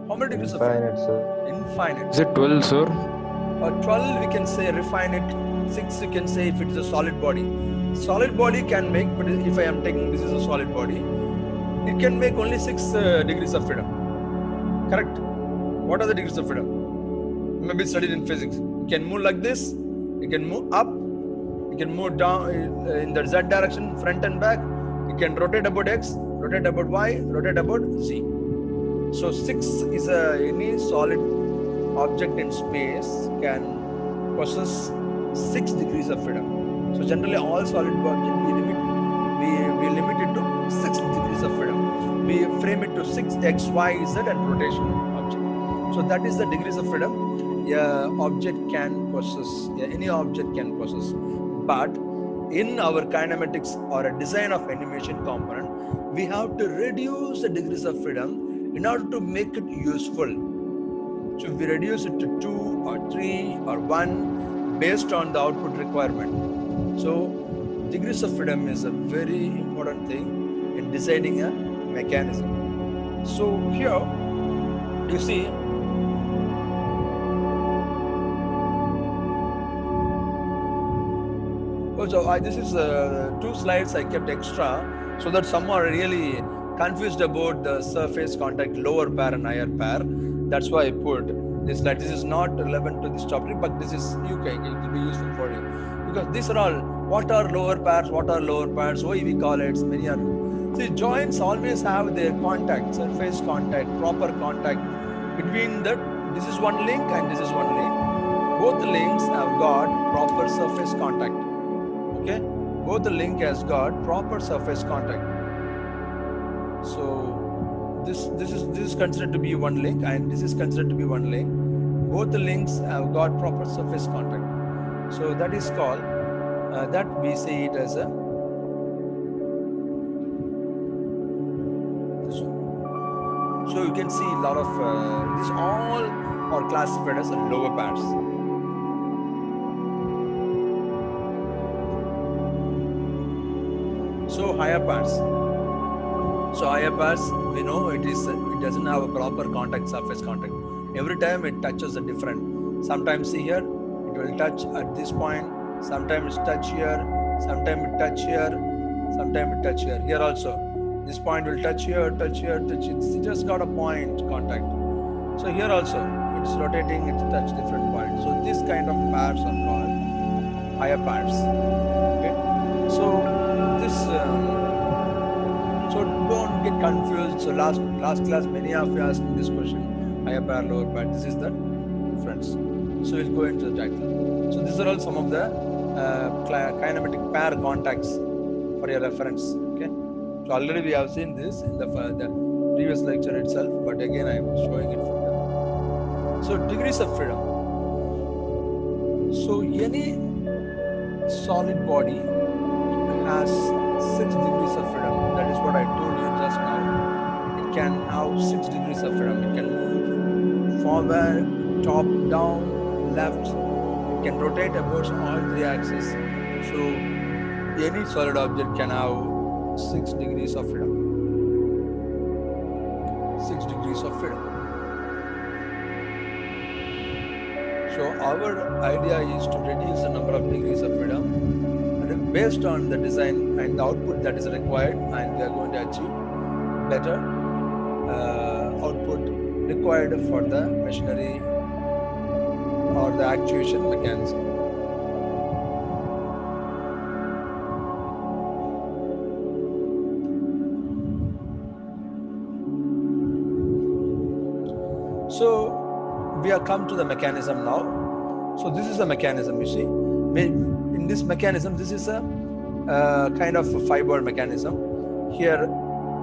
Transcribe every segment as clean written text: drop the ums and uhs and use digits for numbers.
How many degrees of freedom? Infinite, sir. Infinite. Is it 12, sir? 12 we can say refine it. 6 you can say if it is a solid body. Solid body can make, but if I am taking this is a solid body, it can make only 6 degrees of freedom. Correct? What are the degrees of freedom? Maybe studied in physics. You can move like this. You can move up. You can move down in the Z direction, front and back. You can rotate about X, rotate about Y, rotate about Z. So 6 is any solid object in space can possess 6 degrees of freedom. So generally all solid objects we limit it to 6 degrees of freedom. We frame it to 6 X, Y, Z and rotation object. So that is the degrees of freedom object can possess, any object can possess. But in our kinematics or a design of animation component, we have to reduce the degrees of freedom in order to make it useful. So we reduce it to 2 or 3 or 1 based on the output requirement. So degrees of freedom is a very important thing in designing a mechanism. So here you see so this is 2 slides I kept extra so that some are really confused about the surface contact lower pair and higher pair. That's why I put this slide. This is not relevant to this topic, but this is it will be useful for you because these are all what are lower pairs, why we call it. Many are see joints always have their contact, surface contact, proper contact between that. This is one link and this is one link. Both links have got proper surface contact. Okay, both the link has got proper surface contact. So this is considered to be one link and this is considered to be one link. Both the links have got proper surface contact. So that is called that we say it as a this one. So you can see a lot of these all are classified as lower pairs. So higher pairs. So higher pairs, we know it doesn't have a proper contact, surface contact. Every time it touches a different. Sometimes see here, it will touch at this point. Sometimes it touch here. Sometimes it touch here. Sometimes it touch here. Here also, this point will touch here, touch here, touch it. It just got a point contact. So here also, it's rotating. It touch different points. So this kind of pairs are called higher pairs. Okay. So this. So don't get confused. So last class, many of you asked this question: higher pair, lower pair. This is the difference. So we'll go into the title. So these are all some of the kinematic pair contacts for your reference. Okay. So already we have seen this in the previous lecture itself, but again I am showing it for you. So degrees of freedom. So any solid body has 6 degrees of freedom. That is what I told you just now. It can have 6 degrees of freedom. It can move forward, top, down, left. It can rotate about all 3 axes. So any solid object can have 6 degrees of freedom. 6 degrees of freedom. So our idea is to reduce the number of degrees of freedom based on the design and the output that is required, and we are going to achieve better output required for the machinery or the actuation mechanism. So we have come to the mechanism now. So this is the mechanism, you see. In this mechanism, this is a kind of a fiber mechanism. Here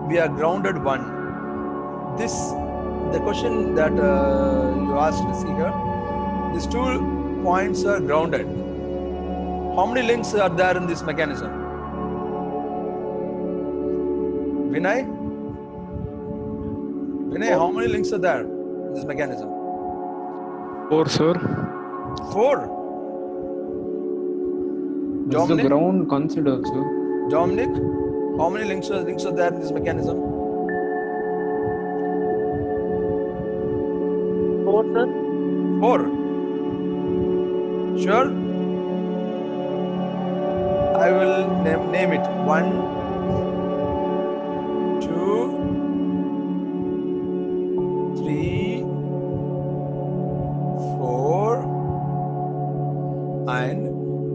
we are grounded one. The question that you asked to see here, these 2 points are grounded. How many links are there in this mechanism? Vinay, how many links are there in this mechanism? 4, sir. 4. This is the ground considered, sir. Dominic, how many links are there in this mechanism? 4, sir. 4. Sure? I will name it. 1, 2, 3, 4. And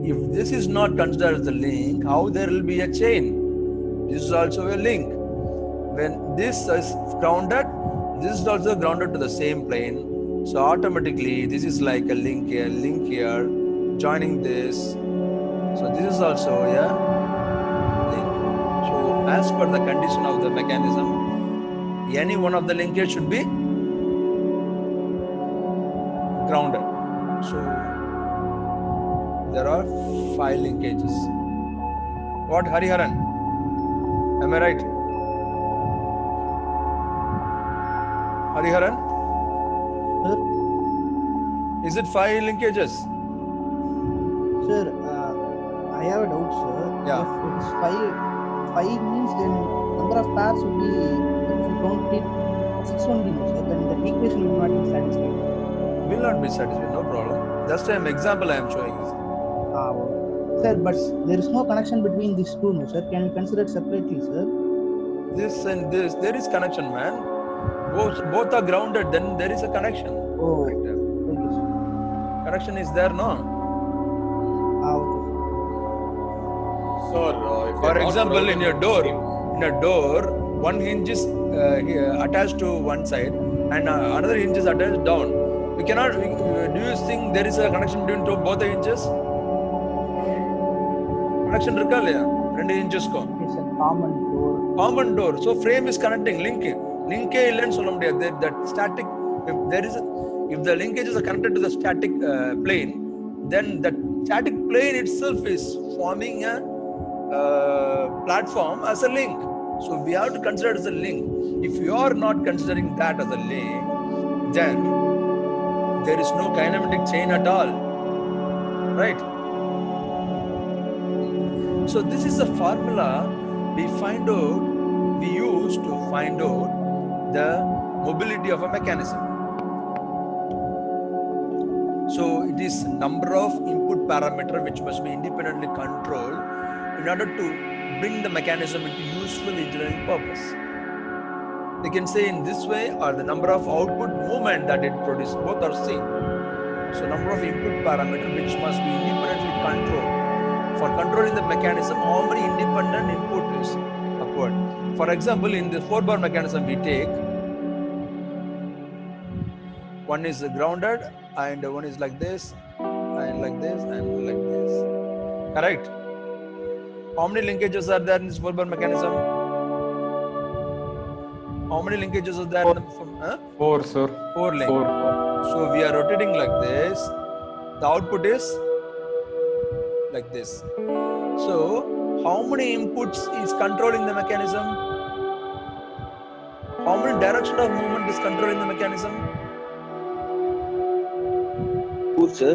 if this is not considered as a link, how there will be a chain? This is also a link. When this is grounded, this is also grounded to the same plane. So automatically this is like a link here, joining this. So this is also a link. So as per the condition of the mechanism, any one of the linkage should be grounded. So there are 5 linkages. What, Hariharan? Am I right? Hariharan? Sir, Is it 5 linkages? sir, I have a doubt, sir. Yeah. If it is 5 means then number of pairs would be, if you count it, 6 only, no, sir. Then the equation will not be satisfied. Will not be satisfied, no problem. That's an example I am showing. Okay. Sir, but there is no connection between these two, no, sir. Can you consider it separately, sir? This and this, there is connection, man. Both are grounded, then there is a connection. Oh, Right. okay, sir. Connection is there, no? Okay. Sir, For example, in a door, one hinge is attached to one side and another hinge is attached down. We cannot. Do you think there is a connection between both the hinges? Connection irukka illaya? Rendu hinges ko. It's a common door. Common door. So frame is connecting, link இல்லைன்னு சொல்ல முடியாது. That static. If the linkages are connected to the static plane, then that static plane itself is forming a platform as a link. So we have to consider it as a link. If you are not considering that as a link, then there is no kinematic chain at all, right? So this is a formula we use to find out the mobility of a mechanism. So it is number of input parameter which must be independently controlled in order to bring the mechanism into useful engineering purpose. They can say in this way, or the number of output movement that it produces, both are same. So number of input parameter which must be independently controlled. For controlling the mechanism, how many independent input is occurred? For example, in the 4-bar mechanism we take, one is grounded and one is like this and like this and like this. Correct? How many linkages are there in this 4-bar mechanism? How many linkages are there? 4, sir. 4 links. 4. So we are rotating like this. The output is like this. So how many inputs is controlling the mechanism? How many direction of movement is controlling the mechanism? 2, sir.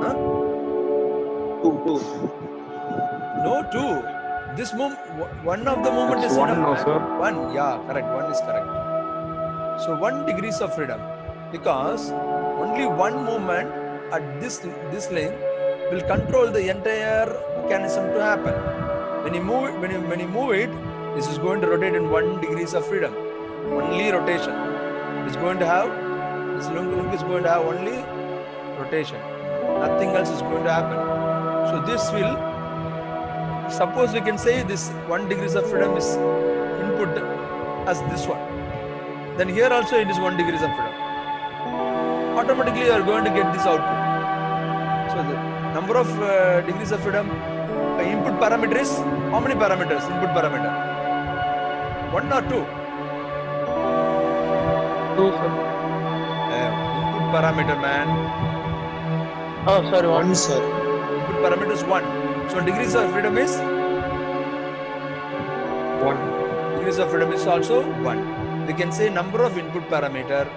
Huh? 2. No, 2. This one of the movement It's is 1 enough. now, sir. 1, yeah, correct. 1 is correct. So 1 degrees of freedom, because only one movement at this length will control the entire mechanism to happen. When you move it, this is going to rotate in 1 degrees of freedom. Only rotation. This link is going to have only rotation. Nothing else is going to happen. So this will, suppose we can say this 1 degrees of freedom is input as this one. Then here also it is 1 degrees of freedom. Automatically you are going to get this output. So the number of degrees of freedom, input parameter is, how many parameters? Input parameter? 1 or 2? 2, sir. Input parameter, man. Oh, sorry, 1. 1, sir. Input parameter is 1. So degrees of freedom is? 1. Degrees of freedom is also 1. We can say number of input parameter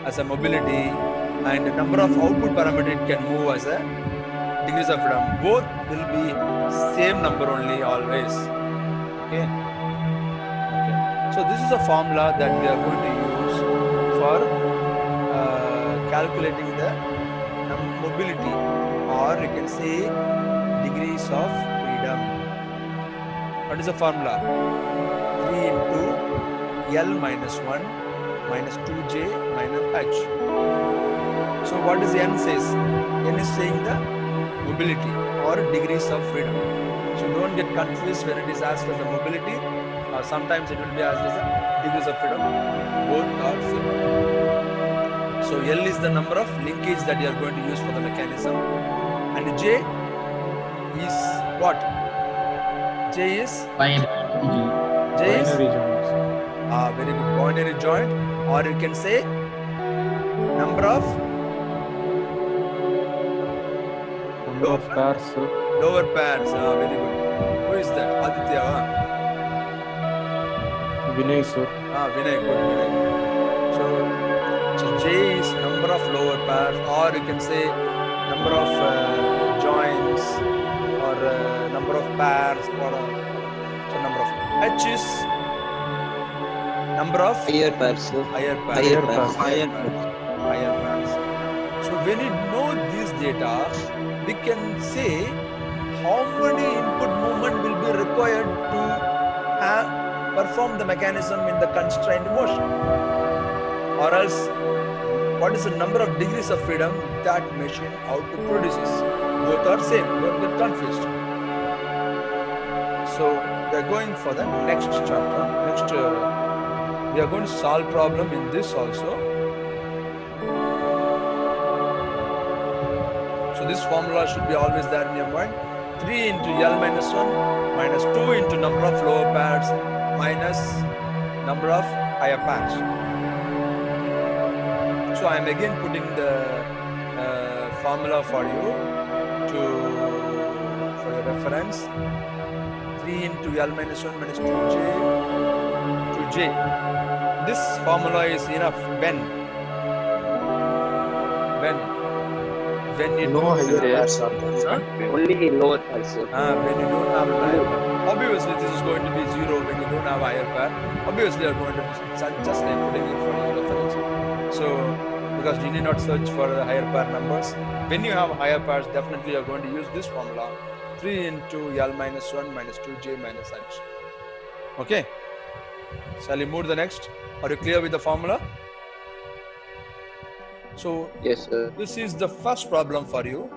as a mobility and number of output parameter it can move as a degrees of freedom. Both will be same number only always. Okay. So this is a formula that we are going to use for calculating the mobility, or you can say degrees of freedom. What is the formula? 3 into L minus 1 minus 2J minus H. So what is N says? N is saying the mobility or degrees of freedom. So don't get confused when it is asked as the mobility, or sometimes it will be asked as the degrees of freedom. Both are same. So L is the number of linkage that you are going to use for the mechanism, and J is what? J is Binary joints. very good, binary joint, or you can say number of Pairs, sir. lower pairs. Very good. Who is that? Aditya. Vinay, sir. Vinay, good, Vinay. So J is number of lower pairs, or you can say number of joints, or number of pairs, or so number of. H is number of Higher pairs, sir. higher pairs. Higher pairs. Higher pairs. Higher pairs. So when we know this data, we can say how many input movement will be required to perform the mechanism in the constrained motion, or else what is the number of degrees of freedom that machine output produces. Both are same, don't get confused. So we are going for the next chapter. We are going to solve problem in this also. So this formula should be always there in your mind. 3 into L minus 1 minus 2 into number of lower pairs minus number of higher pairs. So I am again putting the formula for you for your reference. 3 into L minus 1 minus 2J. This formula is enough when you No don't higher pairs are there. Only lower pairs, sir. when you don't have a higher pair. Obviously this is going to be 0 when you don't have a higher pair. Obviously you are going to be just like putting it for your reference. So because you need not search for the higher pair numbers. When you have higher pairs, definitely you are going to use this formula. 3 into L minus 1 minus 2J minus H. Okay. Shall we move to the next? Are you clear with the formula? So Yes, sir. this is the first problem for you.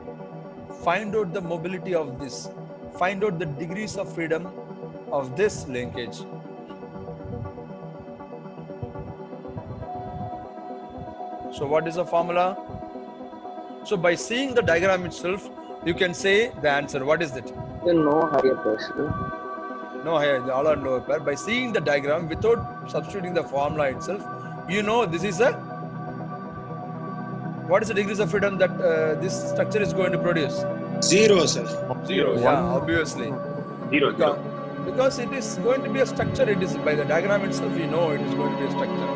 Find out the mobility of this. Find out the degrees of freedom of this linkage. So what is the formula? So by seeing the diagram itself, you can say the answer. What is it? No higher pairs, sir. No higher, all are lower pair. By seeing the diagram without substituting the formula itself, you know this is a. What is the degrees of freedom that this structure is going to produce? 0, sir. 0. Yeah, obviously. 0. Because it is going to be a structure. It is by the diagram itself. You know it is going to be a structure.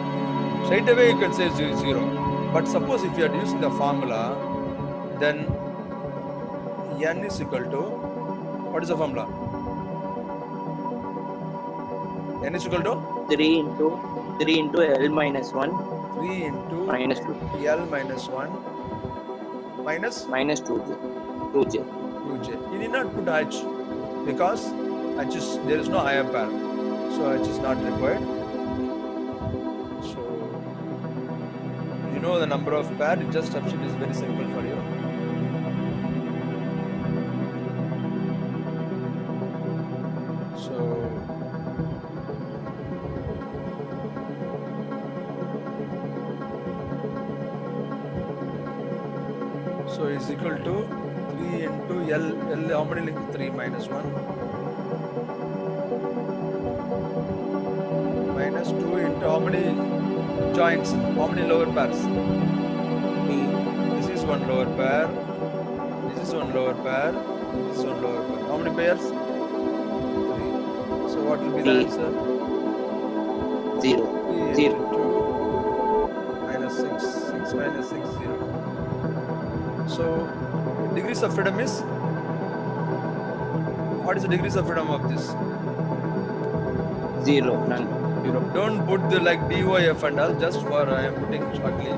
Straight away you can say 0. But suppose if you are using the formula, then n is equal to, what is the formula? N is equal to 3 into L minus 1 3 into minus 2 L minus 1 minus minus 2J. 2J. You need not put H because H is, there is no higher pair. So H is not required. So you know the number of pair, it just substitute is very simple for you. So is equal to 3 into L. How many link? 3 minus 1 minus 2 into how many joints? How many lower pairs? This is one lower pair. This is one lower pair. This is one lower pair. How many pairs? 3. So what will be the answer? 0. 3 into 2 minus 6. 6 minus 6, 0. So degrees of freedom is, what is the degrees of freedom of this? 0. None. 0. Don't put the like DYF and all, just for I am putting shortly.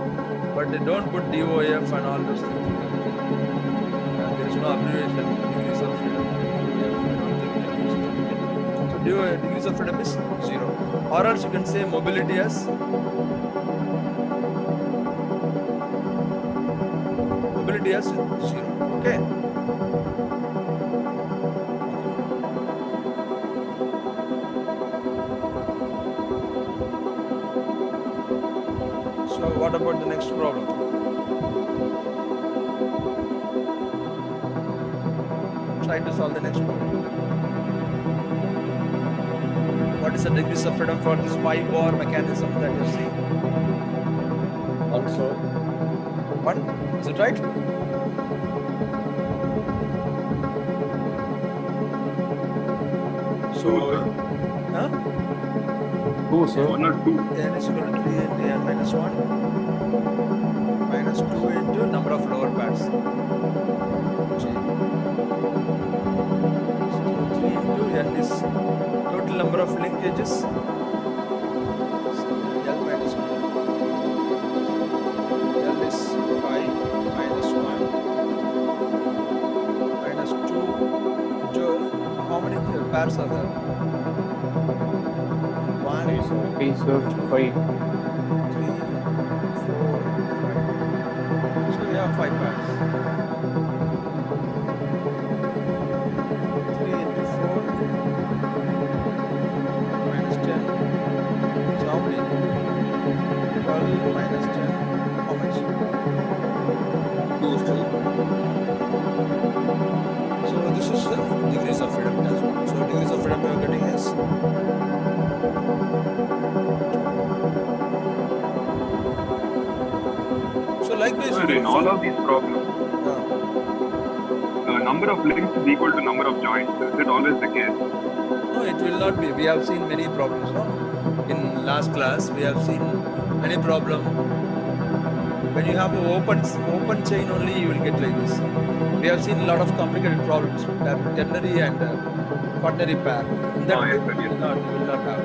But they don't put DOF and all those things. There is no abbreviation, degrees of freedom. So degrees of freedom is 0. Or else you can say mobility as mobility as 0. Okay. So what about the next problem? Try to solve the next problem. What is the degrees of freedom for this 5-bar mechanism that you see? 1, sir. 1, is it right? So, huh? 2, sir. 1 or 2. N is equal to 3 into n minus 1 minus 2 into number of lower pads. G. So 3 into n is total number of linkages. L minus 1. L is 5 minus 1 minus 2. Joule. How many pairs are there? 1, 3, sir. 5. 3, 4, 5. So we have 5 pairs. 3 into 4 minus 10. So how many? 12 minus 10. How much? 2, sir. So this is the degrees of freedom as well. So degrees of freedom we are getting is so likewise. Sir, in all of these problems, number of links is equal to number of joints. Is it always the case? No, it will not be. We have seen many problems. No? In last class, we have seen many problem. When you have an open chain only, you will get like this. We have seen a lot of complicated problems, ternary and quaternary pair. In that Yes, way, sir, yes. you will not have.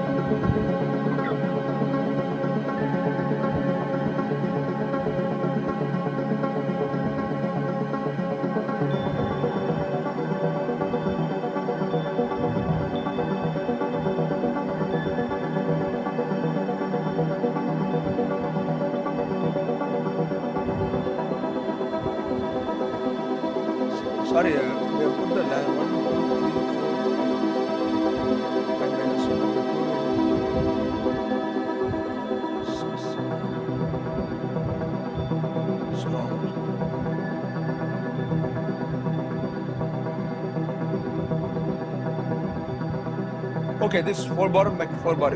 Sorry, we have put the line 1, 2, 3, 4, 5 minus 1, 2, 6. So long. Okay, this 4-bar, 4-bar.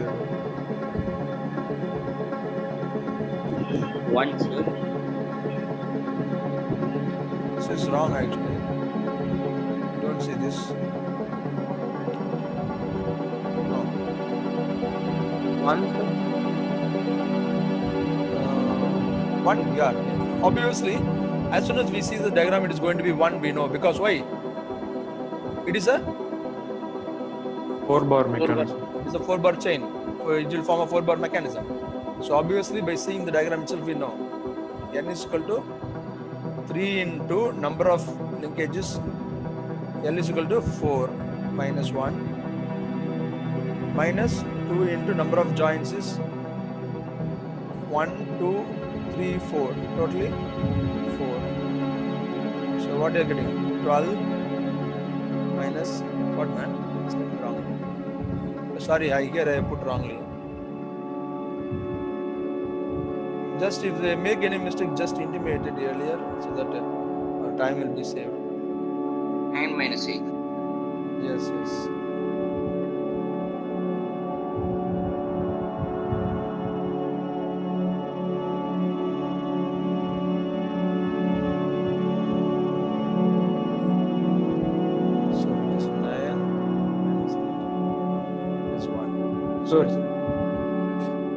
1, sir. This is wrong actually. Don't see this. No. 1, sir. 1, yeah. Obviously, as soon as we see the diagram, it is going to be 1, we know. Because why? It is a 4-bar mechanism. It's a 4-bar chain. It will form a 4-bar mechanism. So obviously, by seeing the diagram itself, we know n is equal to 3 into number of linkages. L is equal to 4 minus 1 minus 2 into number of joints is 1, 2, 3, 4. Totally 4. So what are you getting? 12 minus what, man? It's wrong. Sorry, here I put wrongly. Just if they make any mistake, just intimate it earlier so that our time will be saved. 9 minus 8. Yes, yes. So it is 9 minus 8 is 1. Sir,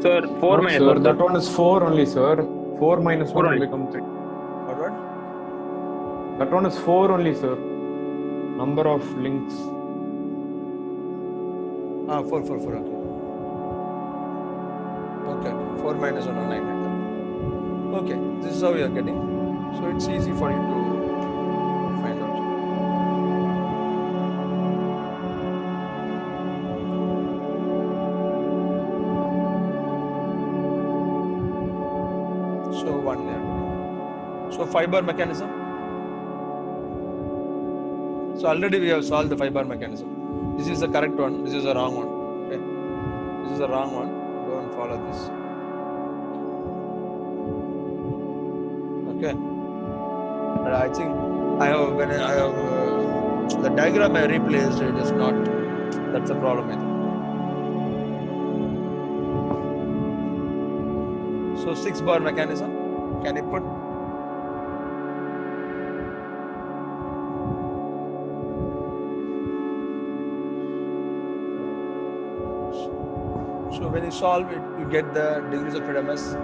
Sir, 4 no, minus sir, 1. that one is 4 only, sir. 4 minus 4 1 will only. become 3. What? That one is 4 only, sir. Number of links. 4, 4, 4. Okay. Okay. 4 minus 1, 9. Okay, this is how you are getting. So it's easy for you to find out. So one there. So fiber mechanism. So already we have solved the fiber mechanism. This is the correct one. This is the wrong one. Okay. This is the wrong one. Don't follow this. Okay. And I think I have when I have the diagram I replaced. It is not. That's the problem. I think. So 6-bar mechanism. Can you put? So when you solve it, you get the degrees of freedom as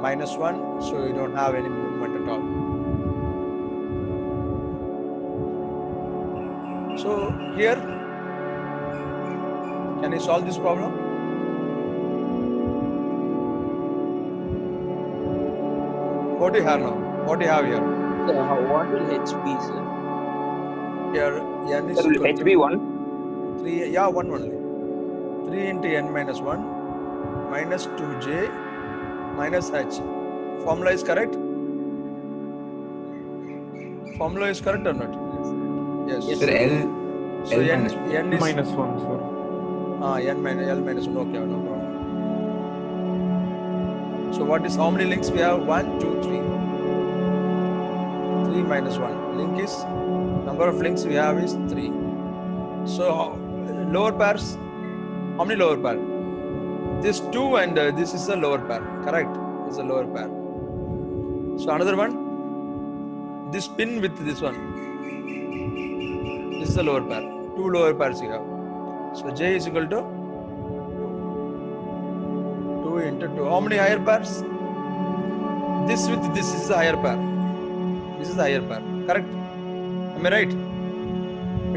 -1. So you don't have any movement at all. So here, can you solve this problem? What do you have now? What do you have here? What will H be, sir? Here n is Sir, will equal H to be 1? 3. Yeah, 1 only. 3 into n minus 1 minus 2j minus h. Formula is correct? Formula is correct or not? Yes. Yes, Sir, sir. So L n minus n is minus 1, sir. n minus L minus 1. Okay, no problem. So what is how many links we have? 1, 2, 3. 3 minus 1. Link is number of links we have is 3. So lower pairs. How many lower pair? This 2 and this is a lower pair. Correct. This is a lower pair. So another one. This pin with this one. This is a lower pair. 2 lower pairs you have. So j is equal to 2 into 2. How many higher pairs? This with this is the higher pair. This is the higher pair. Correct? Am I right?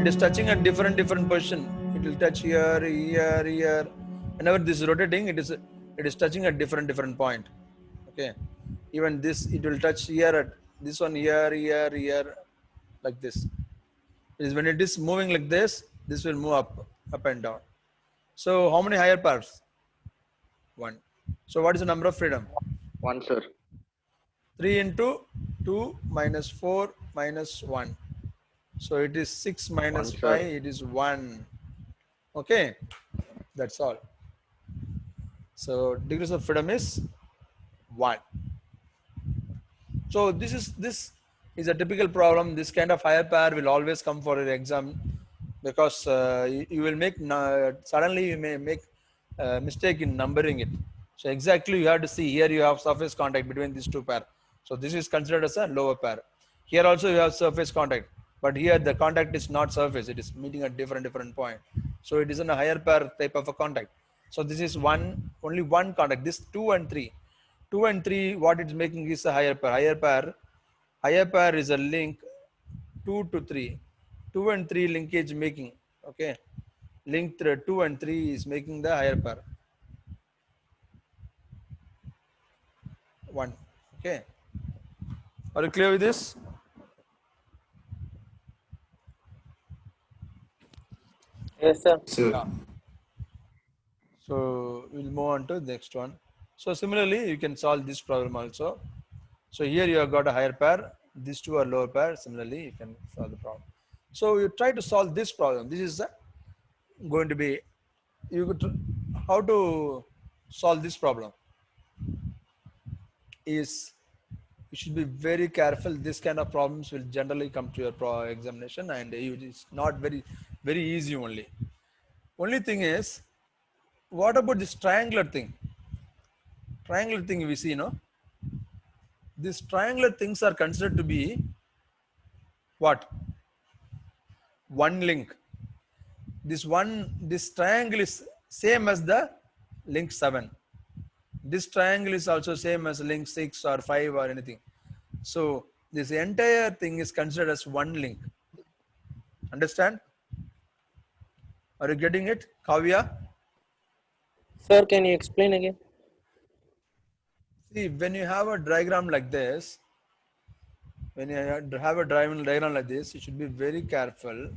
It is touching at different position. It will touch here, here, here. Whenever this is rotating, it is touching at different point. Okay. Even this, it will touch here at this one here, here, here, like this. It is when it is moving like this will move up and down. So how many higher pairs? 1. So what is the number of freedom? 1, sir. 3 into 2 minus 4 minus 1. So it is 6 minus 1, 5, sir. it is 1. Okay, that's all. So degrees of freedom is 1. So this is a typical problem. This kind of higher pair will always come for an exam because you will make suddenly you may make mistake in numbering it. So exactly you have to see here you have surface contact between these two pair. So this is considered as a lower pair. Here also you have surface contact, but here the contact is not surface. It is meeting at different point. So it is in a higher pair type of a contact. So this is only one contact. This 2 and 3. 2 and 3, what it's making is a higher pair. Higher pair is a link 2 to 3. 2 and 3 linkage making. Okay. Link 2 and 3 is making the higher pair. 1. Okay. Are you clear with this? Yes, sir. sir. Yeah. So we'll move on to the next one. So similarly, you can solve this problem also. So here you have got a higher pair. These two are lower pair. Similarly, you can solve the problem. So you try to solve this problem. This is going to be how to solve this problem is you should be very careful. This kind of problems will generally come to your examination, and it's not very easy only. Only thing is, what about this triangular thing? Triangular thing we see, no? These triangular things are considered to be what? One link. This triangle is same as the link 7. This triangle is also same as link 6 or 5 or anything. So this entire thing is considered as one link. Understand? Are you getting it, Kavya? Sir, can you explain again? See, when you have a diagram like this, when you have a diagram like this, you should be very careful,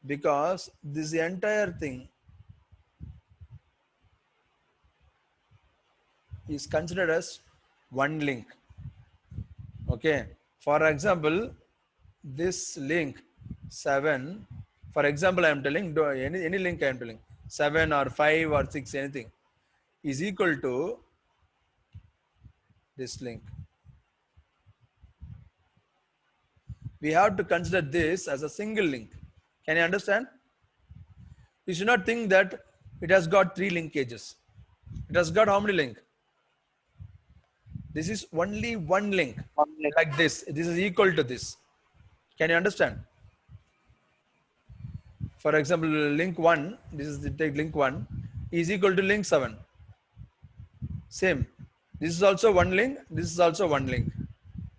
because this entire thing is considered as one link. Okay. For example, this link 7, for example, I am telling any link I am telling 7 or 5 or 6, anything is equal to this link. We have to consider this as a single link. Can you understand? You should not think that it has got 3 linkages. It has got how many links? This is only one link, One link. like this. This is equal to this. Can you understand? For example, link 1, this is the take link 1 is equal to link 7. Same. This is also one link. This is also one link.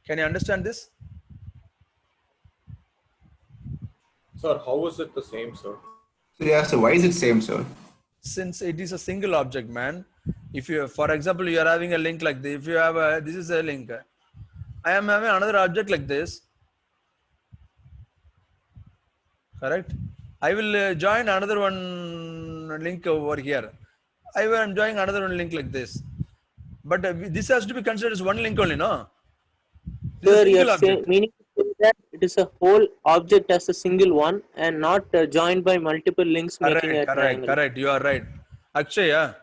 Can you understand this? Sir, how is it the same, sir? So yeah, so why is it same, sir? Since it is a single object, man. If you, for example, you are having a link like this. If you have a, this is a link. I am having another object like this. Correct? I will join another one link over here. I am joining another one link like this. But this has to be considered as one link only, no? This is a Sir, single you're saying, object. meaning to say that it is a whole object as a single one and not joined by multiple links making a triangle. Correct. You are right. Akshay, yeah.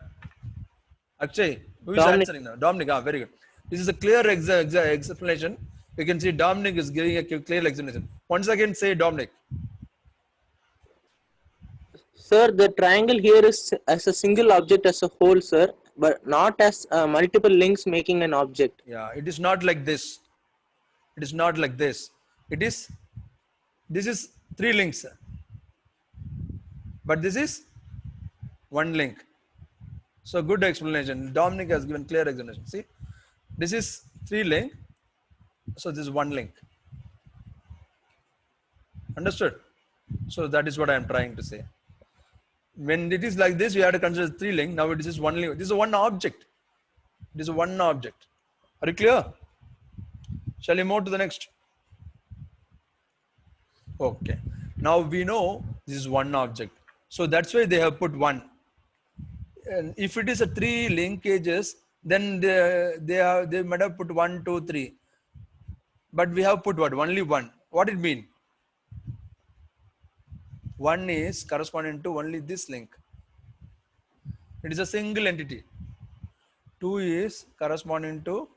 Akshay, who is Dominic. answering now? Dominic, very good. This is a clear explanation. You can see Dominic is giving a clear explanation. Once again, say Dominic. Sir, the triangle here is as a single object as a whole, sir, but not as multiple links making an object. Yeah, it is not like this. It is not like this. It is, this is 3 links. But this is one link. So good explanation. Dominic has given clear explanation. See, this is 3 link. So this is one link. Understood? So that is what I am trying to say. When it is like this, we have to consider 3 link. Now it is one link. This is one object. It is one object. Are you clear? Shall we move to the next? Okay. Now we know this is one object. So that's why they have put 1. And if it is a 3 linkages, then they might have put 1, 2, 3. But we have put what? Only 1. What it mean? 1 is corresponding to only this link. It is a single entity. 2 is corresponding to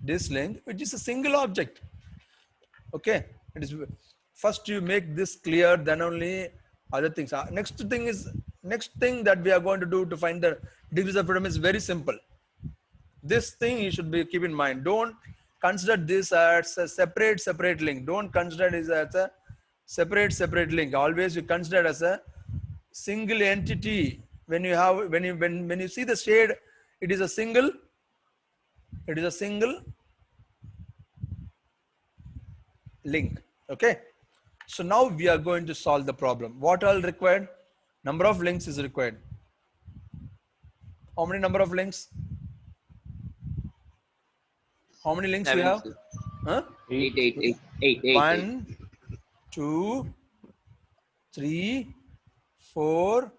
this link, which is a single object. Okay. It is, first you make this clear, then only other things. Next thing that we are going to do to find the degrees of freedom is very simple. This thing you should be keep in mind. Don't consider this as a separate link. Don't consider this as a separate link. Always you consider it as a single entity. When you have when you see the shade, it is a single link. Okay. So now we are going to solve the problem. What all required? Number of links is required. How many number of links? How many links we 7, have? sir. Huh? 8. 1, 2, 3, 4,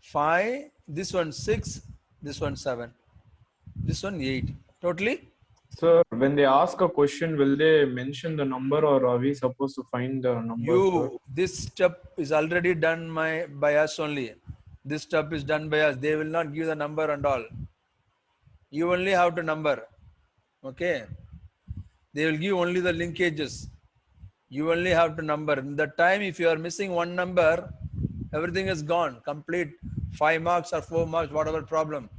5. This one 6. This one 7. This one 8. Totally? Sir, when they ask a question, will they mention the number or are we supposed to find the number? This step is already done by us only. This step is done by us. They will not give the number and all. You only have to number. Okay. They will give only the linkages. You only have to number. In that time, if you are missing one number, everything is gone. Complete 5 marks or 4 marks, whatever problem.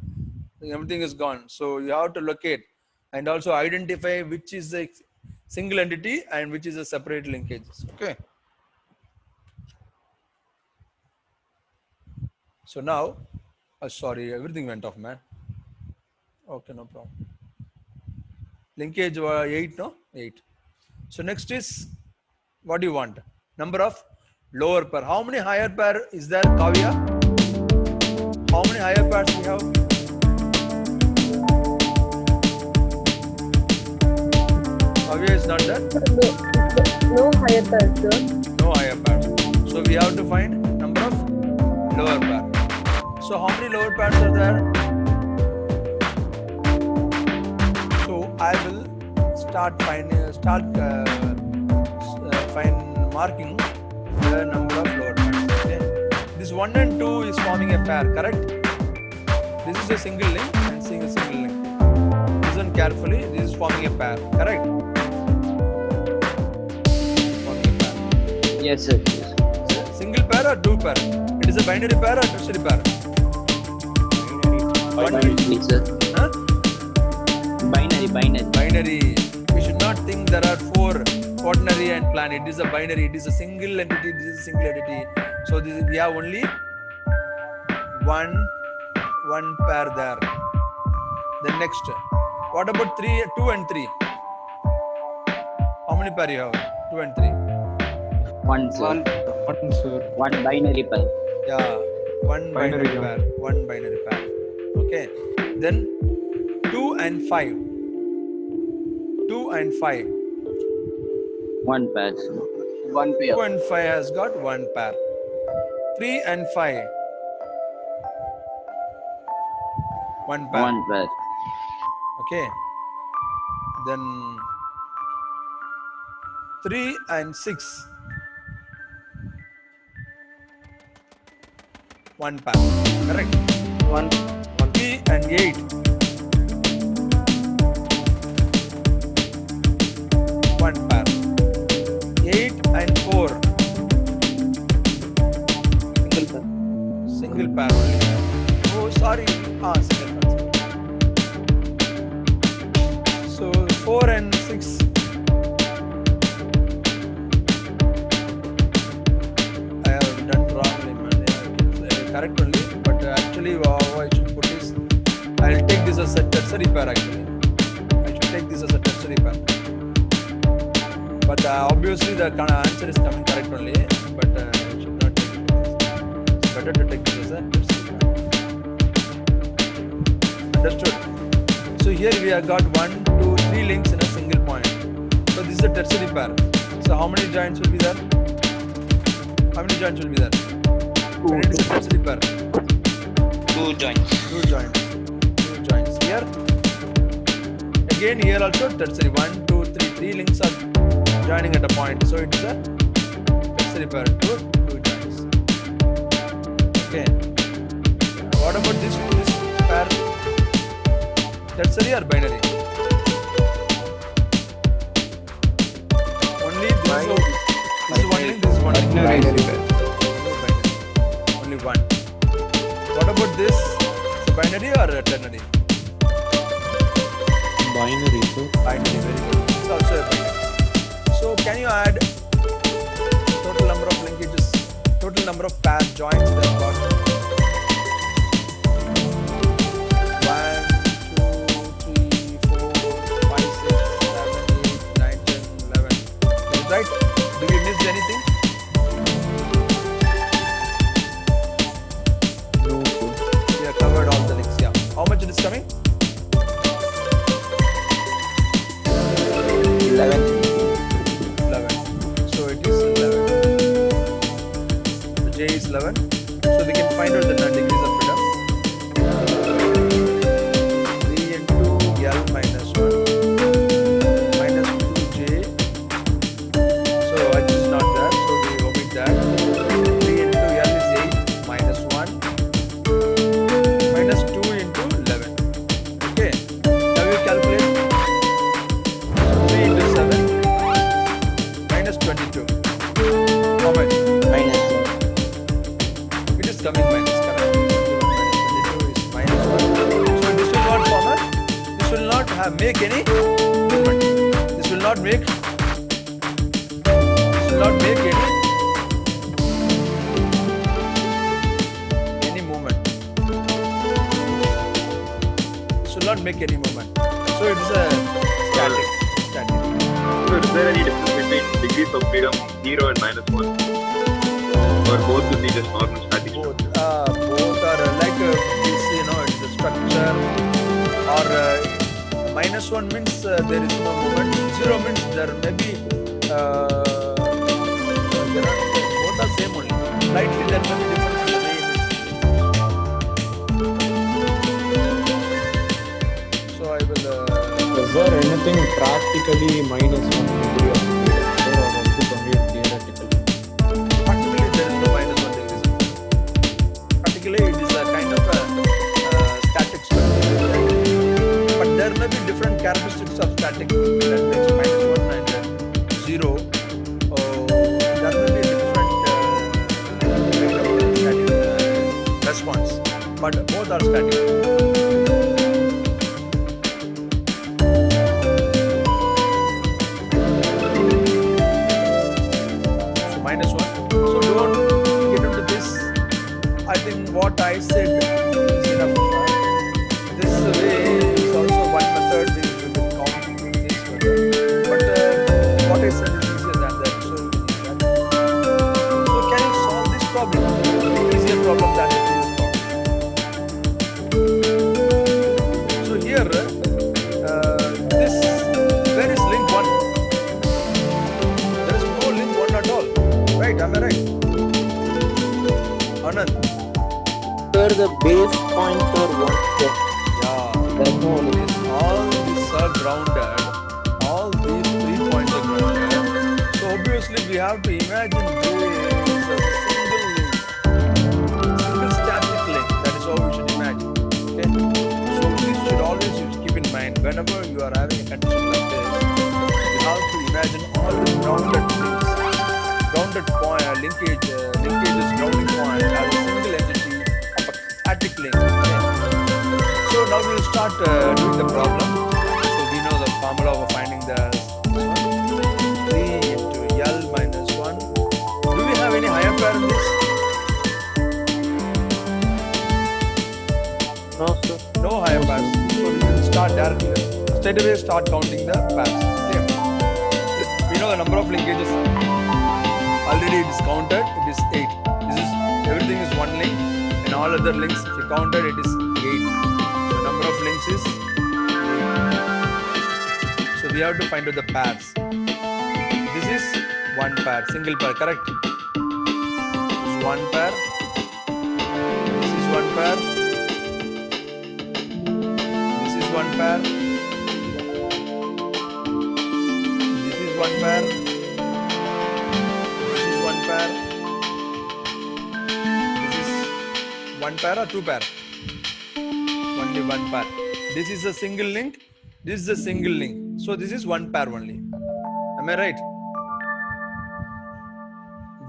Everything is gone. So you have to locate and also identify which is a single entity and which is a separate linkages. Okay. So now, sorry, everything went off, man. Okay, no problem. Linkage 8, no? 8. So next is, what do you want? Number of lower pair. How many higher pair is there, Kavya? How many higher pairs we have? is not there? No higher pair, sir. No higher pairs. So we have to find number of lower pair. So how many lower pairs are there? So I will start marking the number of lower pairs. Okay. This 1 and 2 is forming a pair, correct? This is a single link and single link. Listen carefully. This is forming a pair, correct? Forming a pair. Yes, sir. Single pair or two pair? It is a binary pair or tertiary pair? Binary, sir. Huh? Binary. Binary. We should not think there are 4 quaternary and planar. It is a binary. It is a single entity. This is a single entity. So we have only one pair there. Then next, what about 2 and 3? How many pair you have? 2 and 3. One, sir. One, sir. One binary pair. Yeah, one binary pair. One binary pair. Okay. Then 2 and 5. 2 and 5. One pair, sir. 2 and 5 has got one pair. 3 and 5. One pair. One pair. Okay. Then 3 and 6. One pair. Correct. 3 and 8. One pair. 8 and 4. Single pair only. Oh, sorry. Single pair. So 4 and 6. I have done wrongly, man. Correct only, but actually how I should put this, I'll take this as a tertiary pair actually. I should take this as a tertiary pair. But obviously the answer is coming correct only, but I should not take it like this. It's better to take this as a tertiary pair. Understood? So here we have got 1, 2, 3 links in a single point. So this is a tertiary pair. So how many joints will be there? How many joints will be there? When it is a tertiary pair? 2 joints. 2 joints. 2 joints. Here? Again here also tertiary. 1, 2, 3. 3 links are joining at a point. So it is a tertiary pair. 2 joints. Okay. What about this pair? Tertiary or binary? Only this is one link, this is one link. Binary pair. Only one. What about this? Binary or ternary? Binary, sir. Binary, very good. It's also a binary. So can you add total number of linkages, total number of pair joints that got? 1, 2, 3, 4, 5, 6, 7, 8, 9, 10, 11. Is it right? Do we miss anything? No, sir. We have covered all the links. Yeah. How much it is coming? 11. 11. So it is 11. The J is 11. So we can find out the degrees of freedom. 3 into L minus 1 minus 2J. So H is not there. So we omit that. 3 into L is 8 minus 1 minus 2 into 11. Okay. Now you calculate. 3 into 7 minus 22. How much? Minus 1. It is coming minus, correct? 22 is minus 1. So this will not form a, this will not make any movement. This will not make any movement. This will not make any movement. So it is a static. So is there any difference between degrees of freedom 0 and minus 1? Or both will be just normal static? Both are like this, it's a structure, or -1 means there is no moment. 0 means there may be there are both are same only. Slightly there may be difference in the way it is. So I will. Is there anything practically -1 degree of freedom, sir, or is it only theoretical? Practically there is no -1 degrees. Practically it is a kind of a static structure. But there may be different characteristics of static, that means -1 and 0. There may be different kind of static response, but both are static. So -1. So don't get into this. I think what I said is enough. This way is also one method which we will count this method. But what I said is easier than that. So can you solve this problem? Easier problem than the previous problem. So here, this where is link 1? There is no link 1 at all. Right? Am I right? Anand. Sir, the base points are 1. Yeah. There's no link. All these are grounded. All these 3 points are grounded. So obviously we have to imagine this as a single link, single static link. That is how we should imagine. Okay. So this should always you keep in mind whenever you are having a condition like this. You have to imagine all the grounded things, grounded point, linkages, grounding point as a single entity of a static link. Okay. So now we will start doing the problem. So we know the formula for finding the 3 into L minus 1. Do we have any higher pair in this? No, sir. No higher pairs. So we will start directly. Straight away start counting the pairs. Okay. We know the number of linkages. Already it is counted. It is 8. This is everything is one link, and all other links if you counted it is 8. The number of links is 8. So we have to find out the pairs. This is one pair, single pair, correct? This is one pair. This is one pair. This is one pair. This is one pair. This is one pair. This is one pair or two pair? Only one pair. This is a single link. This is a single link. So this is one pair only. Am I right?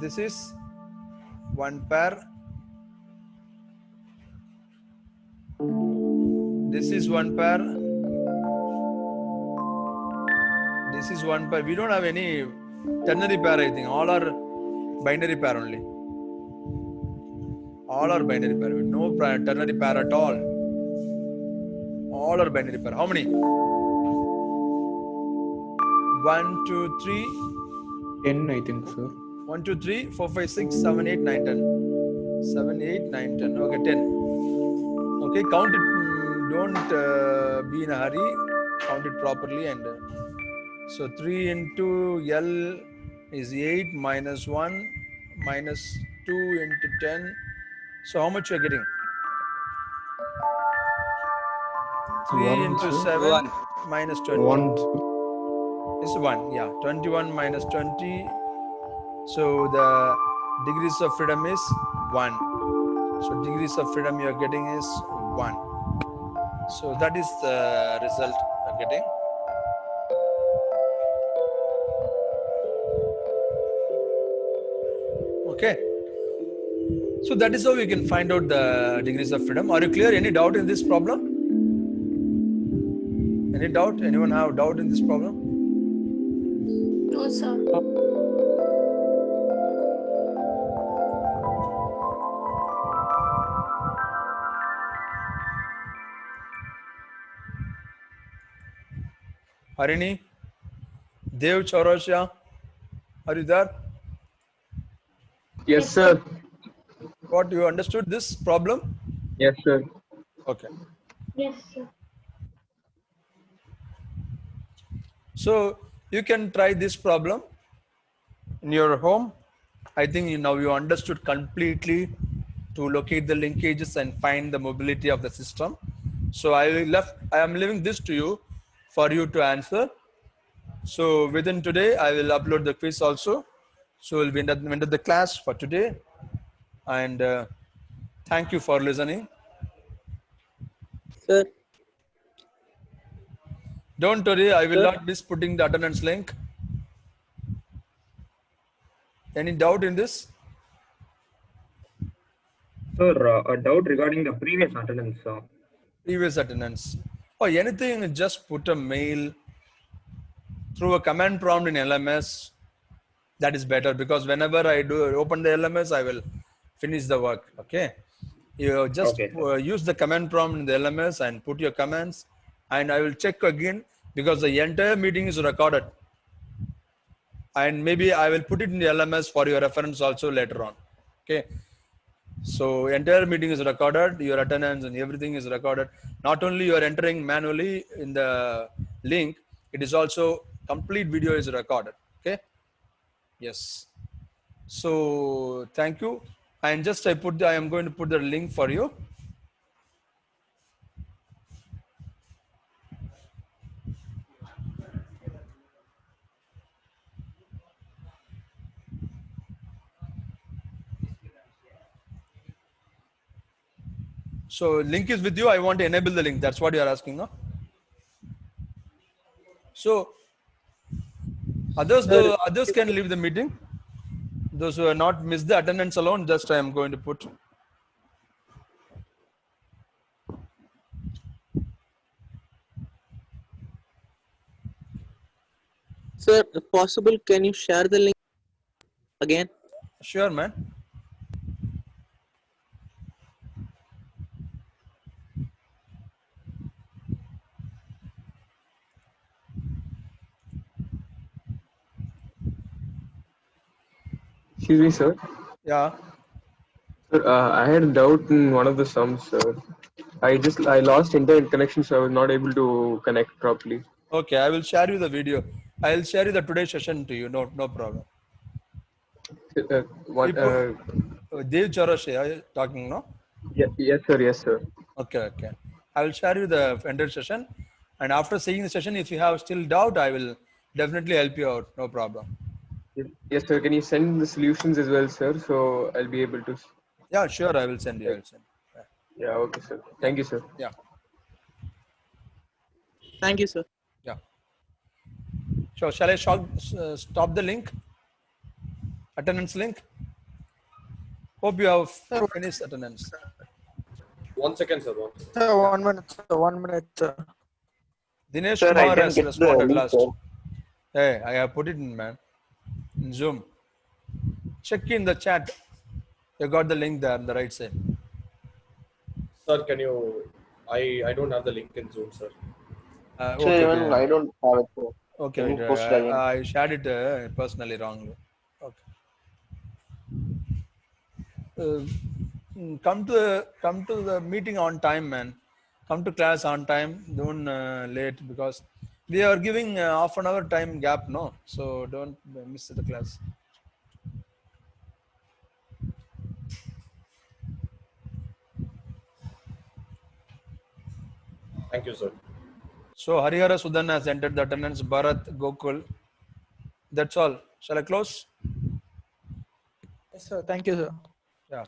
This is one pair. This is one pair. This is one pair. We don't have any ternary pair, I think. All are binary pair only. All are binary pair. No ternary pair at all. All are binary pair. How many? 1, 2, 3. 10, I think, sir. 1, 2, 3, 4, 5, 6, 7, 8, 9, 10. 7, 8, 9, 10. Okay, 10. Okay, count it. Don't be in a hurry. Count it properly. And so 3 into L is 8 minus 1 minus 2 into 10. So how much you are getting? 3 1, into sir. 7 1. minus 20. 1, sir. It's 1, yeah. 21 minus 20. So the degrees of freedom is 1. So degrees of freedom you are getting is 1. So that is the result you are getting. Okay. So that is how we can find out the degrees of freedom. Are you clear? Any doubt in this problem? Any doubt? Anyone have doubt in this problem? No, sir. Harini? Dev Chaurasya? Are you there? Yes, sir. What, you understood this problem? Yes, sir. Okay. Yes, sir. So you can try this problem in your home. I think now you understood completely to locate the linkages and find the mobility of the system. So I am leaving this to you for you to answer. So within today, I will upload the quiz also. So we'll be end of the class for today. And thank you for listening. Sir, Don't worry, I will Sir? not miss putting the attendance link. Any doubt in this? Sir, a doubt regarding the previous attendance. Previous attendance. Or anything, just put a mail through a command prompt in LMS. That is better because whenever I do open the LMS, I will finish the work. Okay. You just Okay, sir. use the command prompt in the LMS and put your commands, and I will check again because the entire meeting is recorded. And maybe I will put it in the LMS for your reference also later on. Okay. So entire meeting is recorded, your attendance and everything is recorded. Not only you are entering manually in the link, it is also complete video is recorded. Okay. Yes. So thank you. And just I am going to put the link for you. So link is with you. I want to enable the link. That's what you are asking, no? So others can leave the meeting. Those who are not missed the attendance alone, just I am going to put. Sir, if possible, can you share the link again? Sure, man. Excuse me, sir. Yeah. Sir, I had a doubt in one of the sums, sir. I lost internet connection, so I was not able to connect properly. Okay, I will share you the video. I'll share you the today's session to you. No problem. What? Dev Charash talking, no? Yes, sir. Yes, sir. Okay. I will share you the entire session. And after seeing the session, if you have still doubt, I will definitely help you out. No problem. Yes, sir. Can you send the solutions as well, sir? So I'll be able to. Yeah, sure. I will send you. Yeah. Okay, sir. Thank you, sir. Yeah. Thank you, sir. Yeah. So shall I stop the link? Attendance link? Hope you have finished attendance. 1 second, sir. 1 minute, sir. 1 minute, sir. Dinesh Sir, I Kumar didn't has get the responded link, last. sir. Hey, I have put it in, man. In Zoom. Check in the chat. You got the link there on the right side. Sir, can you? I don't have the link in Zoom, sir. Sir, even I don't have it, sir. Okay, Can you wait, post it again? I shared it personally wrongly. Okay. Come to the meeting on time, man. Come to class on time. Don't late because we are giving half an hour time gap, no. So don't miss the class. Thank you, sir. So Harihara Sudan has entered the attendance. Bharat Gokul. That's all. Shall I close? Yes, sir. Thank you, sir. Yeah.